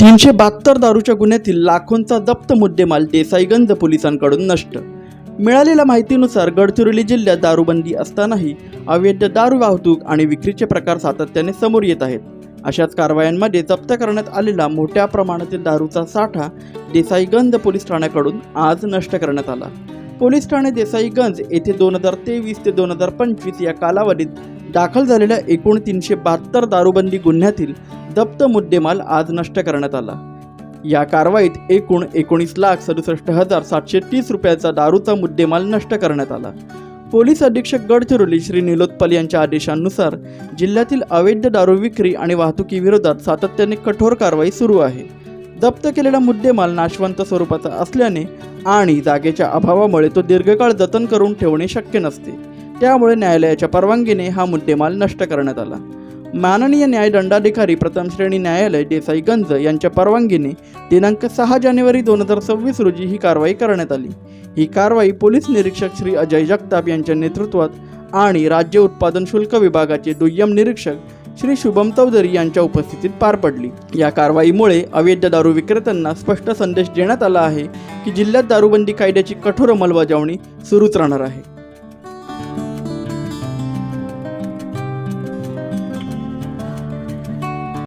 372 दारूच्या गुन्ह्यातील लाखोंचा जप्त मुद्देमाल देसाईगंज पोलिसांकडून नष्ट। मिळालेल्या माहितीनुसार गडचिरोली जिल्ह्यात दारूबंदी असतानाही अवैध दारू वाहतूक आणि विक्रीचे प्रकार सातत्याने समोर येत आहेत। अशाच कारवायांमध्ये जप्त करण्यात आलेला मोठ्या प्रमाणातील दारूचा साठा देसाईगंज पोलीस ठाण्याकडून आज नष्ट करण्यात आला। पोलीस ठाणे देसाईगंज येथे 2023 ते 2025 या कालावधीत दाखल झालेल्या एकूण 372 दारूबंदी गुन्ह्यातील जप्त मुद्देमाल आज नष्ट करण्यात आला। या कारवाईत एकूण 19,67,730 रुपयाचा दारूचा मुद्देमाल नष्ट करण्यात आला। पोलीस अधीक्षक गडचिरोली श्री निलोत्पल यांच्या आदेशानुसार जिल्ह्यातील अवैध दारू विक्री आणि वाहतुकीविरोधात सातत्याने कठोर कारवाई सुरू आहे। जप्त केलेला मुद्देमाल नाशवंत स्वरूपाचा असल्याने आणि जागेच्या अभावामुळे तो दीर्घकाळ जतन करून ठेवणे शक्य नसते, त्यामुळे न्यायालयाच्या परवानगीने हा मुद्देमाल नष्ट करण्यात आला। माननीय न्यायदंडाधिकारी प्रथम श्रेणी न्यायालय देसाईगंज यांच्या परवानगीने दिनांक 6 जानेवारी 2026 रोजी ही कारवाई करण्यात आली। ही कारवाई पोलीस निरीक्षक श्री अजय जगताप यांच्या नेतृत्वात आणि राज्य उत्पादन शुल्क विभागाचे दुय्यम निरीक्षक श्री शुभम चौधरी यांच्या उपस्थितीत पार पडली। या कारवाईमुळे अवैध दारू विक्रेत्यांना स्पष्ट संदेश देण्यात आला आहे की जिल्ह्यात दारूबंदी कायद्याची कठोर अंमलबजावणी सुरूच राहणार आहे।